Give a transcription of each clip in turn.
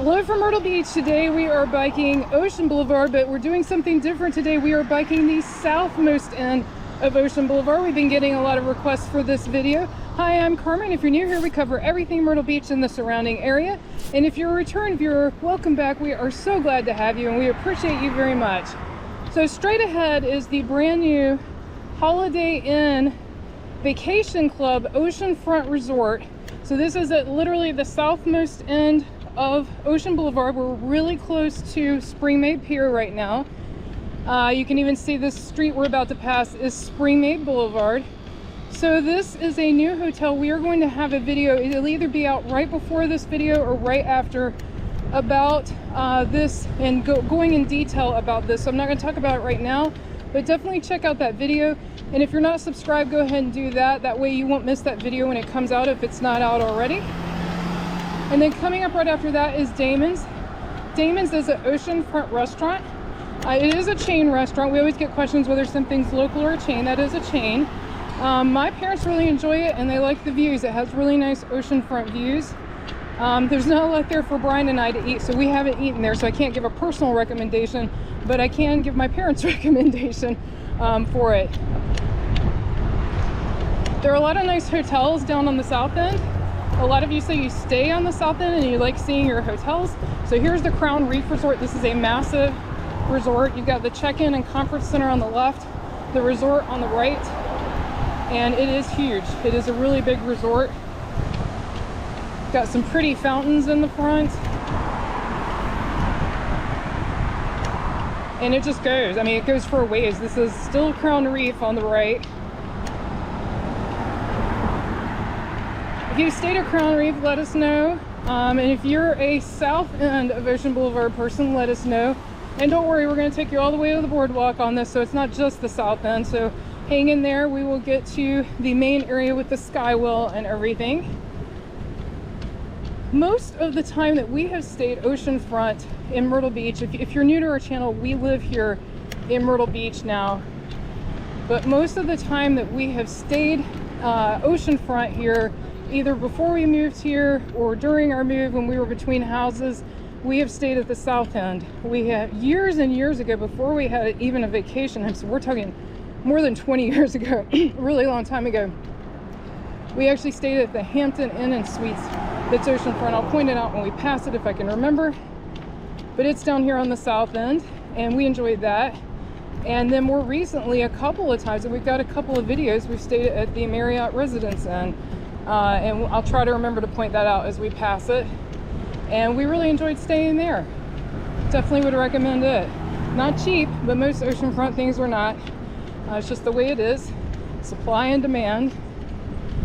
Hello from Myrtle Beach. Today we are biking Ocean Boulevard, but we're doing something different today. We are biking the southmost end of Ocean Boulevard. We've been getting a lot of requests for this video. Hi, I'm Carmen. If you're new here, we cover everything Myrtle Beach and the surrounding area. And if you're a return viewer, welcome back. We are so glad to have you and we appreciate you very much. So straight ahead is the brand new Holiday Inn Vacation Club Oceanfront Resort. So this is at literally the southmost end of Ocean Boulevard. We're really close to Springmaid Pier right now. You can even see this street we're about to pass is Springmaid Boulevard. So this is a new hotel. We are going to have a video. It'll either be out right before this video or right after about this and going in detail about this. So I'm not going to talk about it right now, but definitely check out that video. And if you're not subscribed, go ahead and do that. That way you won't miss that video when it comes out if it's not out already. And then coming up right after that is Damon's. Damon's is an oceanfront restaurant. It is a chain restaurant. We always get questions whether something's local or a chain. That is a chain. My parents really enjoy it and they like the views. It has really nice oceanfront views. There's not a lot there for Brian and I to eat, so we haven't eaten there, so I can't give a personal recommendation, but I can give my parents' recommendation for it. There are a lot of nice hotels down on the south end. A lot of you say you stay on the south end and you like seeing your hotels. So here's the Crown Reef Resort. This is a massive resort. You've got the check-in and conference center on the left, the resort on the right, and it is huge. It is a really big resort. Got some pretty fountains in the front. And it just goes. I mean, it goes for a ways. This is still Crown Reef on the right. If you stayed at Crown Reef, let us know. And if you're a south end of Ocean Boulevard person, let us know. And don't worry, we're going to take you all the way to the boardwalk on this, so it's not just the south end. So hang in there. We will get to the main area with the Skywheel and everything. Most of the time that we have stayed oceanfront in Myrtle Beach, if you're new to our channel, we live here in Myrtle Beach now. But most of the time that we have stayed oceanfront here, either before we moved here or during our move when we were between houses, we have stayed at the south end. We had years and years ago, before we had even a vacation home, so we're talking more than 20 years ago, a really long time ago, we actually stayed at the Hampton Inn and Suites that's oceanfront. I'll point it out when we pass it if I can remember, but it's down here on the south end and we enjoyed that. And then more recently, a couple of times, and we've got a couple of videos, we've stayed at the Marriott Residence Inn. And I'll try to remember to point that out as we pass it. And we really enjoyed staying there. Definitely would recommend it. Not cheap, but most oceanfront things are not. It's just the way it is. Supply and demand.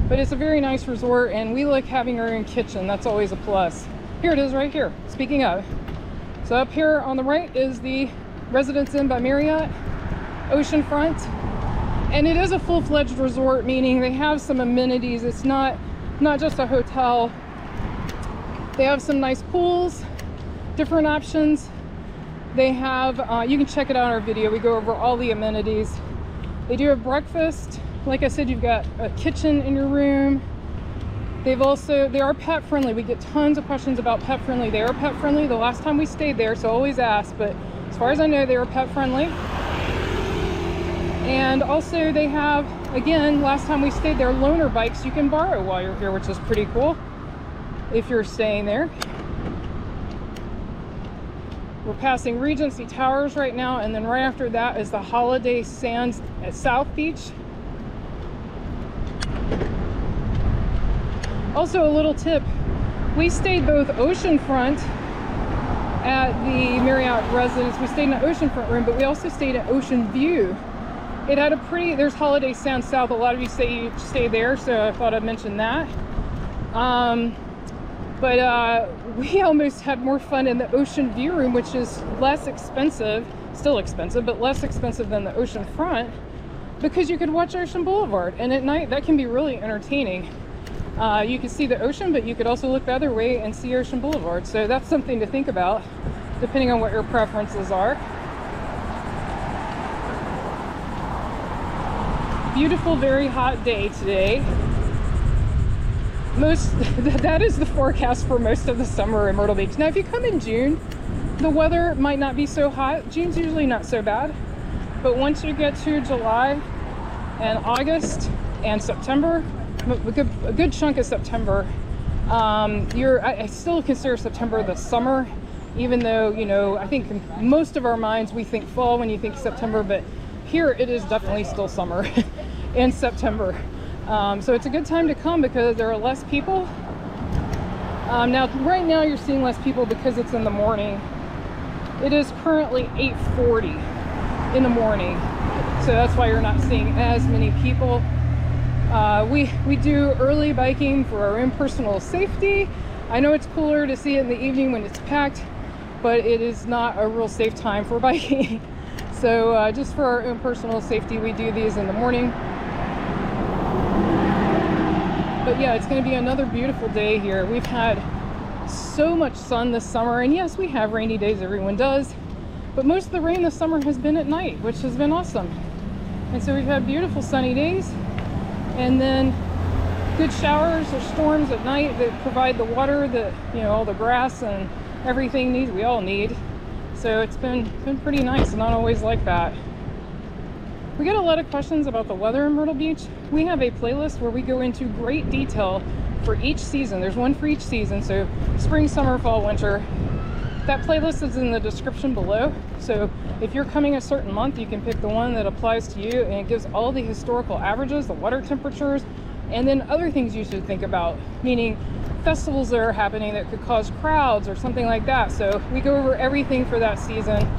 But it's a very nice resort and we like having our own kitchen. That's always a plus. Here it is right here. Speaking of. So up here on the right is the Residence Inn by Marriott, oceanfront. And it is a full-fledged resort, meaning they have some amenities. It's not just a hotel. They have some nice pools, different options. They have, you can check it out in our video. We go over all the amenities. They do have breakfast. Like I said, you've got a kitchen in your room. They are pet friendly. We get tons of questions about pet friendly. They are pet friendly. The last time we stayed there, so always ask, but as far as I know, they are pet friendly. And also they have, again, last time we stayed there, loaner bikes you can borrow while you're here, which is pretty cool if you're staying there. We're passing Regency Towers right now, and then right after that is the Holiday Sands at South Beach. Also, a little tip, we stayed both oceanfront at the Marriott Residence. We stayed in an oceanfront room, but we also stayed at Ocean View. It had a pretty, there's Holiday Sands South. A lot of you say you stay there, so I thought I'd mention that. But we almost had more fun in the Ocean View room, which is less expensive, still expensive, but less expensive than the ocean front, because you could watch Ocean Boulevard. And at night, that can be really entertaining. You can see the ocean, but you could also look the other way and see Ocean Boulevard. So that's something to think about, depending on what your preferences are. beautiful, very hot day today. that is the forecast for most of the summer in Myrtle Beach. Now, if you come in June, the weather might not be so hot. June's usually not so bad, but once you get to July and August and September, a good chunk of September, I still consider September the summer, even though, you know, I think in most of our minds we think fall when you think September, but here it is definitely still summer in September. So it's a good time to come because there are less people. Now, right now you're seeing less people because it's in the morning. It is currently 8:40 in the morning, so that's why you're not seeing as many people. We do early biking for our own personal safety. I know it's cooler to see it in the evening when it's packed, but it is not a real safe time for biking. So just for our own personal safety, we do these in the morning. But yeah, it's going to be another beautiful day here. We've had so much sun this summer, and yes, we have rainy days, everyone does, but most of the rain this summer has been at night, which has been awesome. And so we've had beautiful sunny days, and then good showers or storms at night that provide the water that, you know, all the grass and everything needs, we all need. So it's been pretty nice, and not always like that. We get a lot of questions about the weather in Myrtle Beach. We have a playlist where we go into great detail for each season. There's one for each season, so spring, summer, fall, winter. That playlist is in the description below. So if you're coming a certain month, you can pick the one that applies to you, and it gives all the historical averages, the water temperatures, and then other things you should think about, meaning festivals that are happening that could cause crowds or something like that. So we go over everything for that season,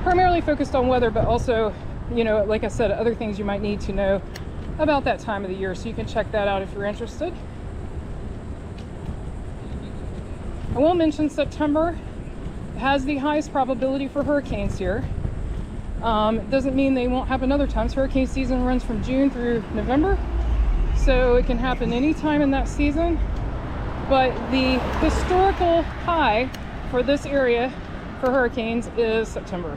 primarily focused on weather, but also, you know, like I said, other things you might need to know about that time of the year. So you can check that out if you're interested. I will mention September has the highest probability for hurricanes here. It doesn't mean they won't happen other times. Hurricane season runs from June through November, so it can happen anytime in that season. But the historical high for this area for hurricanes is September.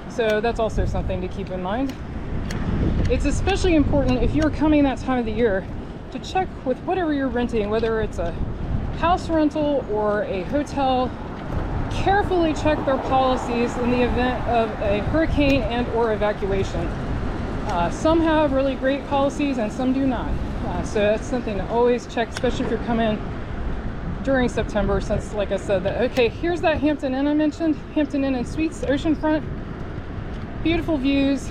So that's also something to keep in mind. It's especially important if you're coming that time of the year to check with whatever you're renting, whether it's a house rental or a hotel. Carefully check their policies in the event of a hurricane and or evacuation. Some have really great policies and some do not. So that's something to always check, especially if you're coming during September, since, like I said, okay, here's that Hampton Inn I mentioned, Hampton Inn and Suites, oceanfront. Beautiful views.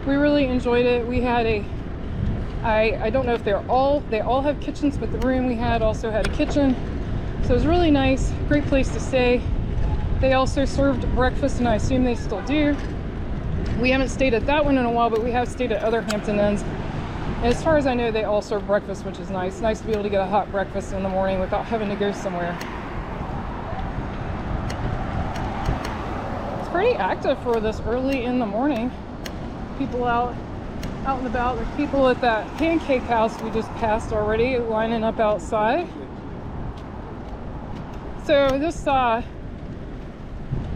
We really enjoyed it. We had I don't know if they all have kitchens, but the room we had also had a kitchen. So it was really nice, great place to stay. They also served breakfast, and I assume they still do. We haven't stayed at that one in a while, but we have stayed at other Hampton Inns. And as far as I know, they all serve breakfast, which is nice. Nice to be able to get a hot breakfast in the morning without having to go somewhere. It's pretty active for this early in the morning. People out and about. There's people at that pancake house we just passed already, lining up outside. So this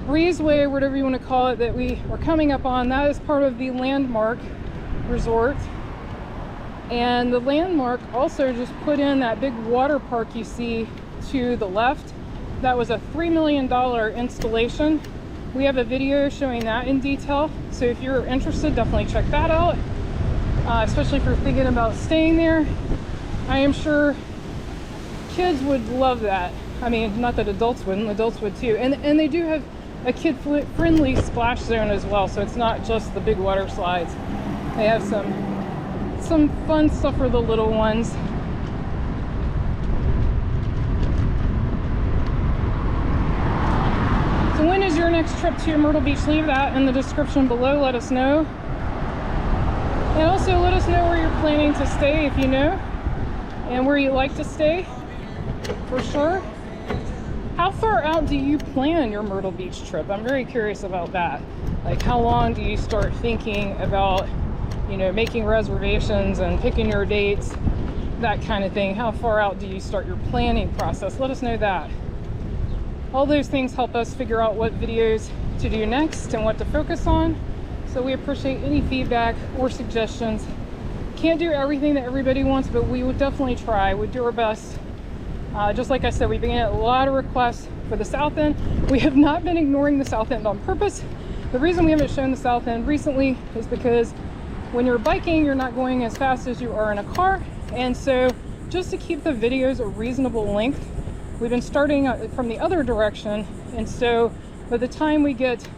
breezeway, whatever you want to call it, that we are coming up on, that is part of the Landmark Resort. And the Landmark also just put in that big water park you see to the left. That was a $3 million installation. We have a video showing that in detail. So if you're interested, definitely check that out. Especially if you're thinking about staying there. I am sure kids would love that. I mean, not that adults wouldn't, adults would too. And they do have a kid-friendly splash zone as well, so it's not just the big water slides. They have some fun stuff for the little ones. So when is your next trip to Myrtle Beach? Leave that in the description below. Let us know. And also let us know where you're planning to stay if you know, and where you like to stay, for sure. How far out do you plan your Myrtle Beach trip? I'm very curious about that. Like, how long do you start thinking about, you know, making reservations and picking your dates, that kind of thing? How far out do you start your planning process? Let us know that. All those things help us figure out what videos to do next and what to focus on. So we appreciate any feedback or suggestions. Can't do everything that everybody wants, but we would definitely try. We'd do our best. Just like I said, we've been getting a lot of requests for the south end. We have not been ignoring the south end on purpose. The reason we haven't shown the south end recently is because when you're biking, you're not going as fast as you are in a car. And so just to keep the videos a reasonable length, we've been starting from the other direction. And so by the time we get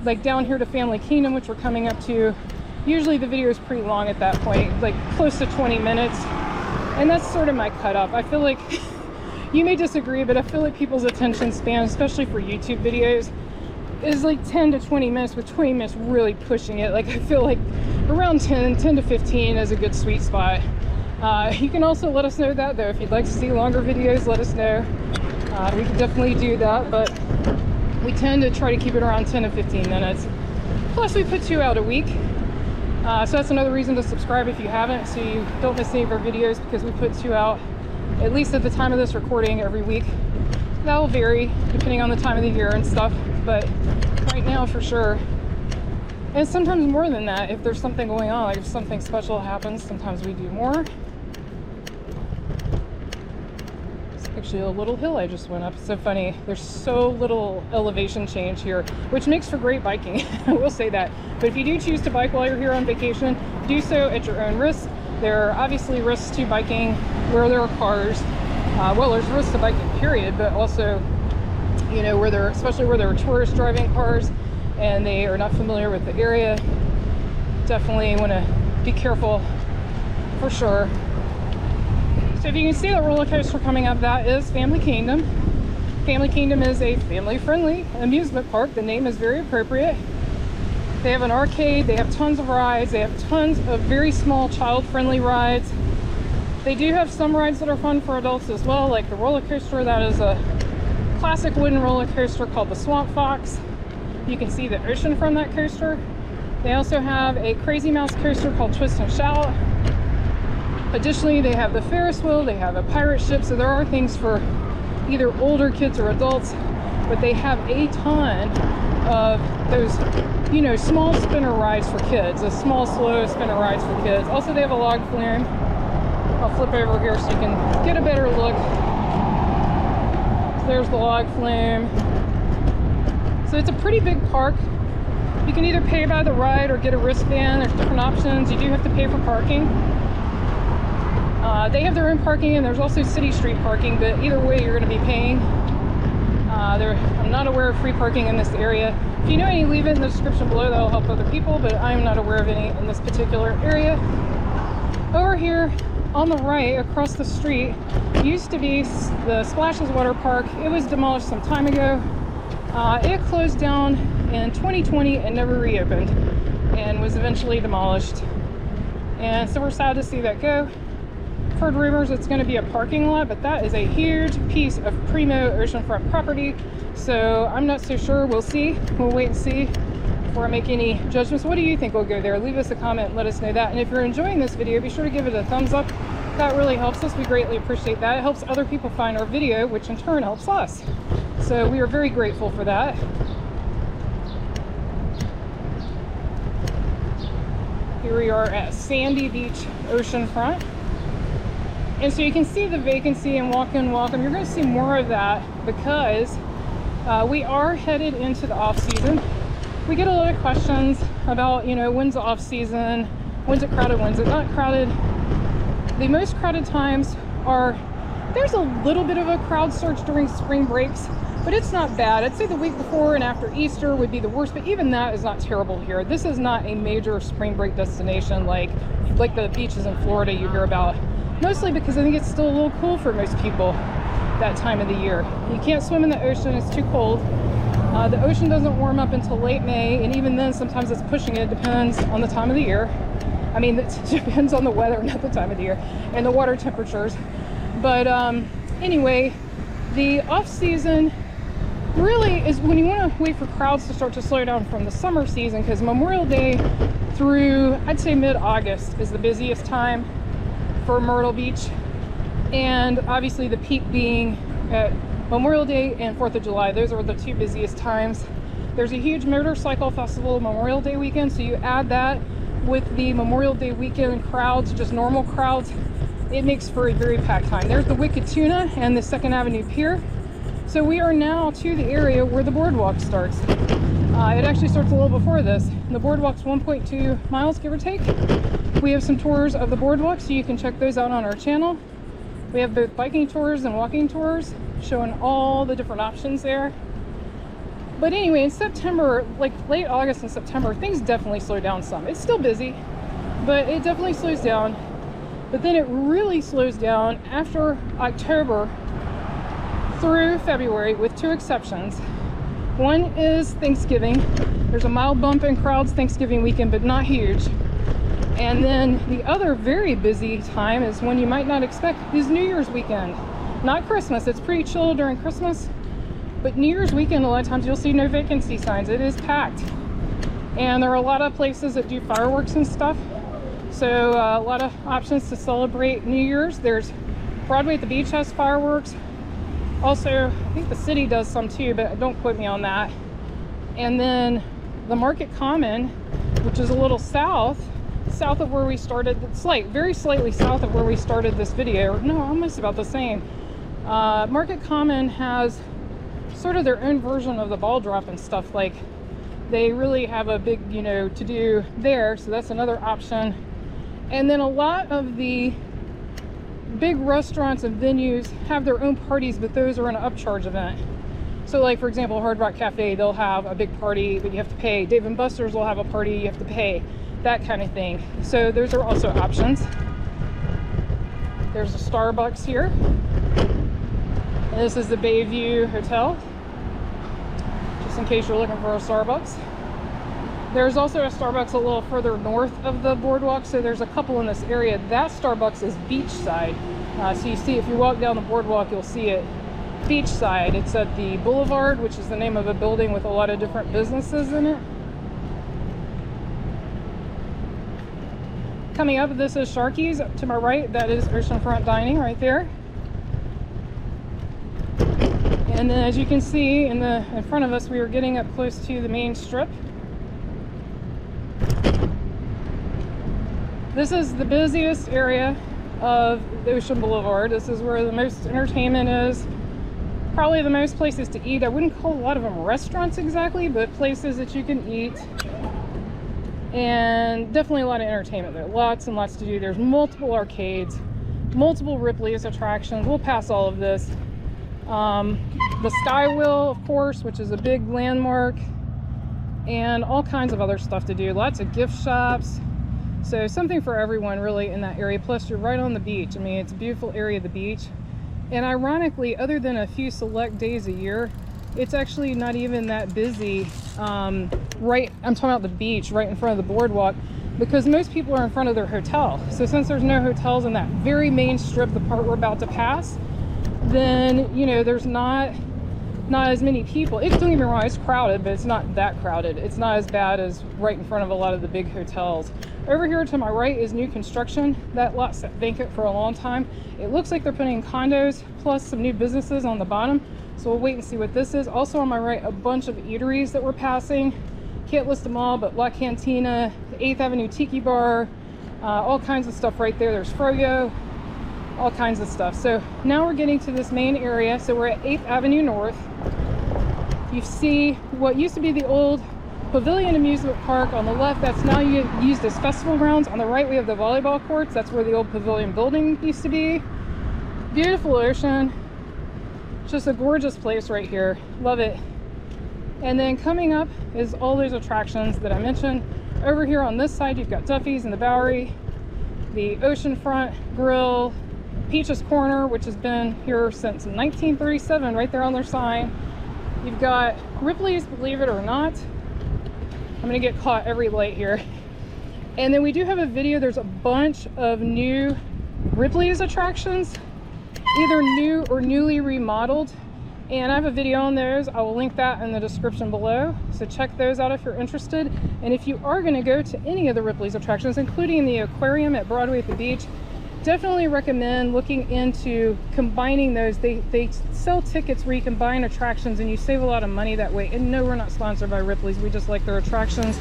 like down here to Family Kingdom, which we're coming up to, usually the video is pretty long at that point, like close to 20 minutes. And that's sort of my cutoff. I feel like you may disagree, but I feel like people's attention span, especially for YouTube videos, is like 10 to 20 minutes, with 20 minutes really pushing it. Like I feel like around 10 to 15 is a good sweet spot. You can also let us know that though. If you'd like to see longer videos, let us know. We can definitely do that, but we tend to try to keep it around 10 to 15 minutes. Plus we put 2 out a week. So that's another reason to subscribe if you haven't, so you don't miss any of our videos, because we put 2 out, at least at the time of this recording, every week. That will vary depending on the time of the year and stuff, but right now for sure. And sometimes more than that if there's something going on, like if something special happens, sometimes we do more. It's actually a little hill I just went up. It's so funny. There's so little elevation change here, which makes for great biking. I will say that. But if you do choose to bike while you're here on vacation, do so at your own risk. There are obviously risks to biking where there are cars. Well, there's risks to biking, period, but also, you know, especially where there are tourists driving cars and they are not familiar with the area. Definitely want to be careful for sure. So if you can see the roller coaster coming up, that is Family Kingdom. Family Kingdom is a family-friendly amusement park. The name is very appropriate. They have an arcade, they have tons of rides, they have tons of very small child-friendly rides. They do have some rides that are fun for adults as well, like the roller coaster. That is a classic wooden roller coaster called the Swamp Fox. You can see the ocean from that coaster. They also have a Crazy Mouse coaster called Twist and Shout. Additionally, they have the Ferris wheel, they have a pirate ship, so there are things for either older kids or adults, but they have a ton of those, you know, small spinner rides for kids, the small, slow spinner rides for kids. Also, they have a log flume. I'll flip over here so you can get a better look. So there's the log flume. So it's a pretty big park. You can either pay by the ride or get a wristband. There's different options. You do have to pay for parking. They have their own parking, and there's also city street parking, but either way you're going to be paying. I'm not aware of free parking in this area. If you know any, leave it in the description below. That'll help other people, but I'm not aware of any in this particular area. Over here on the right, across the street, used to be the Splashes Water Park. It was demolished some time ago. It closed down in 2020 and never reopened, and was eventually demolished. And so we're sad to see that go. Heard rumors it's going to be a parking lot, but that is a huge piece of primo oceanfront property, so I'm not so sure. We'll see. We'll wait and see before I make any judgments. What do you think will go there? Leave us a comment and let us know that. And if you're enjoying this video, be sure to give it a thumbs up. That really helps us. We greatly appreciate that. It helps other people find our video, which in turn helps us. So we are very grateful for that. Here we are at Sandy Beach Oceanfront. And so you can see the vacancy and walk-in welcome. You're going to see more of that because we are headed into the off-season. We get a lot of questions about, you know, when's the off-season, when's it crowded, when's it not crowded. The most crowded times are, there's a little bit of a crowd surge during spring breaks, but it's not bad. I'd say the week before and after Easter would be the worst, but even that is not terrible here. This is not a major spring break destination like the beaches in Florida you hear about. Mostly because I think it's still a little cool for most people that time of the year. You can't swim in the ocean, it's too cold. The ocean doesn't warm up until late May, and even then sometimes it's pushing it. Depends on the time of the year. I mean, it depends on the weather, not the time of the year, and the water temperatures. But anyway, the off-season really is when you want to wait for crowds to start to slow down from the summer season, because Memorial Day through, I'd say, mid-August is the busiest time for Myrtle Beach, and obviously the peak being at Memorial Day and 4th of July. Those are the two busiest times. There's a huge motorcycle festival Memorial Day weekend, so you add that with the Memorial Day weekend crowds, just normal crowds, it makes for a very packed time. There's the Wicked Tuna and the 2nd Avenue Pier. So we are now to the area where the boardwalk starts. It actually starts a little before this. The boardwalk's 1.2 miles, give or take. We have some tours of the boardwalk, so you can check those out on our channel. We have both biking tours and walking tours, showing all the different options there. But anyway, in September, like late August and September, things definitely slow down some. It's still busy, but it definitely slows down. But then it really slows down after October through February, with 2 exceptions. One is Thanksgiving. There's a mild bump in crowds Thanksgiving weekend, but not huge. And then the other very busy time is when you might not expect is New Year's weekend. Not Christmas. It's pretty chill during Christmas. But New Year's weekend, a lot of times you'll see no vacancy signs. It is packed. And there are a lot of places that do fireworks and stuff. So a lot of options to celebrate New Year's. There's Broadway at the Beach has fireworks. Also, I think the city does some too, but don't quote me on that. And then the Market Common, which is a little south of where we started, very slightly south of where we started this video. No, almost about the same. Market Common has sort of their own version of the ball drop and stuff. Like, they really have a big, to do there. So that's another option. And then a lot of the big restaurants and venues have their own parties, but those are an upcharge event. So like, for example, Hard Rock Cafe, they'll have a big party, but you have to pay. Dave & Buster's will have a party, you have to pay. That kind of thing. So those are also options. There's a Starbucks here. And this is the Bayview Hotel, just in case you're looking for a Starbucks. There's also a Starbucks a little further north of the boardwalk, so there's a couple in this area. That Starbucks is beachside. So you see, if you walk down the boardwalk, you'll see it beachside. It's at the Boulevard, which is the name of a building with a lot of different businesses in it. Coming up, this is Sharky's. To my right, that is oceanfront dining right there. And then, as you can see in front of us, we are getting up close to the main strip. This is the busiest area of the Ocean Boulevard. This is where the most entertainment is. Probably the most places to eat. I wouldn't call a lot of them restaurants exactly, but places that you can eat. And definitely a lot of entertainment there. Lots and lots to do. There's multiple arcades, multiple Ripley's attractions. We'll pass all of this. The Skywheel, of course, which is a big landmark, and all kinds of other stuff to do. Lots of gift shops. So something for everyone really in that area. Plus you're right on the beach. I mean, it's a beautiful area of the beach. And ironically, other than a few select days a year, it's actually not even that busy. I'm talking about the beach right in front of the boardwalk, because most people are in front of their hotel. So since there's no hotels in that very main strip, the part we're about to pass, then, there's not as many people. Don't get me wrong, it's crowded, but it's not that crowded. It's not as bad as right in front of a lot of the big hotels. Over here to my right is new construction. That lot's vacant for a long time. It looks like they're putting condos plus some new businesses on the bottom. So we'll wait and see what this is. Also on my right, a bunch of eateries that we're passing. Can't list them all, but La Cantina, the 8th Avenue Tiki Bar, all kinds of stuff right there. There's Froyo, all kinds of stuff. So now we're getting to this main area. So we're at 8th Avenue North. You see what used to be the old Pavilion Amusement Park on the left. That's now used as festival grounds. On the right, we have the volleyball courts. That's where the old Pavilion building used to be. Beautiful ocean. Just a gorgeous place right here. Love it. And then coming up is all those attractions that I mentioned. Over here on this side, you've got Duffy's and the Bowery, the Oceanfront Grill, Peach's Corner, which has been here since 1937, right there on their sign. You've got Ripley's, believe it or not. I'm gonna get caught every light here. And then we do have a video. There's a bunch of new Ripley's attractions, either new or newly remodeled. And I have a video on those. I will link that in the description below. So check those out if you're interested. And if you are gonna go to any of the Ripley's attractions, including the aquarium at Broadway at the Beach, definitely recommend looking into combining those. They sell tickets where you can combine attractions and you save a lot of money that way. And no, we're not sponsored by Ripley's. We just like their attractions.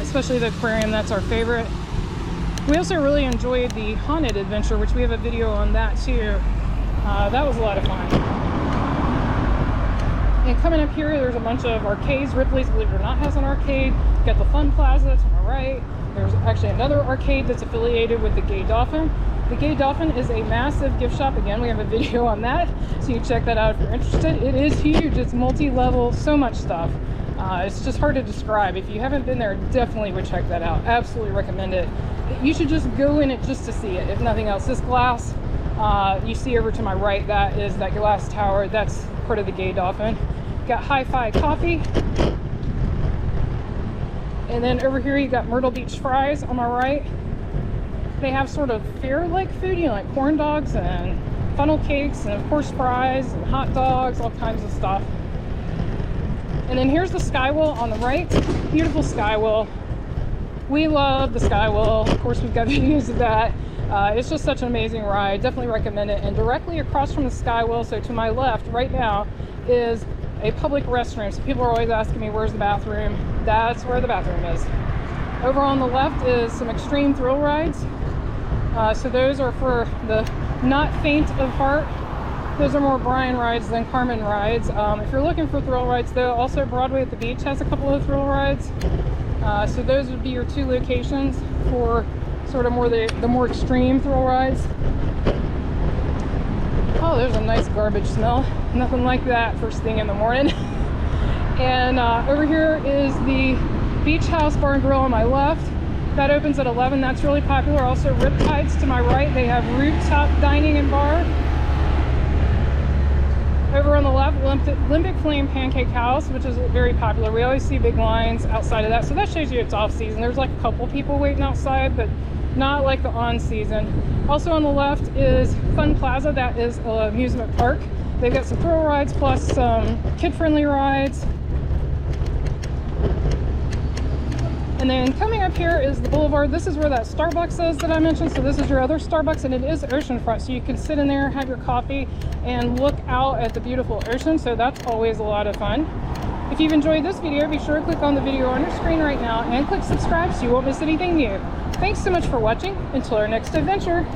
especially the aquarium. That's our favorite. We also really enjoyed the haunted adventure, which we have a video on that too. That was a lot of fun. And coming up here, there's a bunch of arcades. Ripley's, believe it or not, has an arcade. You've got the Fun Plaza to my right. There's actually another arcade that's affiliated with the Gay Dolphin. The Gay Dolphin is a massive gift shop. Again, we have a video on that, so you can check that out if you're interested. It is huge. It's multi-level, so much stuff. It's just hard to describe. If you haven't been there, definitely would check that out. Absolutely recommend it. You should just go in it just to see it, if nothing else. This glass, you see over to my right, that is that glass tower. That's part of the Gay Dolphin. Got Hi-Fi Coffee. And then over here you got Myrtle Beach Fries on my right. They have sort of fair-like food, you know, like corn dogs and funnel cakes, and of course fries and hot dogs, all kinds of stuff. And then here's the Skywheel on the right. Beautiful Skywheel. We love the Skywheel. Of course, we've got videos of that. It's just such an amazing ride. Definitely recommend it. And directly across from the Skywheel, so to my left right now, is a public restroom. So people are always asking me, where's the bathroom? That's where the bathroom is. Over on the left is some extreme thrill rides. So those are for the not faint of heart. Those are more Brian rides than Carmen rides. If you're looking for thrill rides though, also Broadway at the Beach has a couple of thrill rides. So those would be your two locations for sort of more the more extreme thrill rides. Oh, there's a nice garbage smell. Nothing like that first thing in the morning. And over here is the Beach House Bar and Grill on my left. That opens at 11. That's really popular. Also Riptides to my right. They have rooftop dining and bar. Over on the left, Limbic Flame Pancake House, which is very popular. We always see big lines outside of that. So that shows you it's off season. There's like a couple people waiting outside, but not like the on season. Also on the left is Fun Plaza. That is an amusement park. They've got some thrill rides plus some kid-friendly rides. And then coming up here is the Boulevard. This is where that Starbucks is that I mentioned. So this is your other Starbucks, and it is oceanfront. So you can sit in there, have your coffee, and look out at the beautiful ocean. So that's always a lot of fun. If you've enjoyed this video, be sure to click on the video on your screen right now and click subscribe so you won't miss anything new. Thanks so much for watching. Until our next adventure.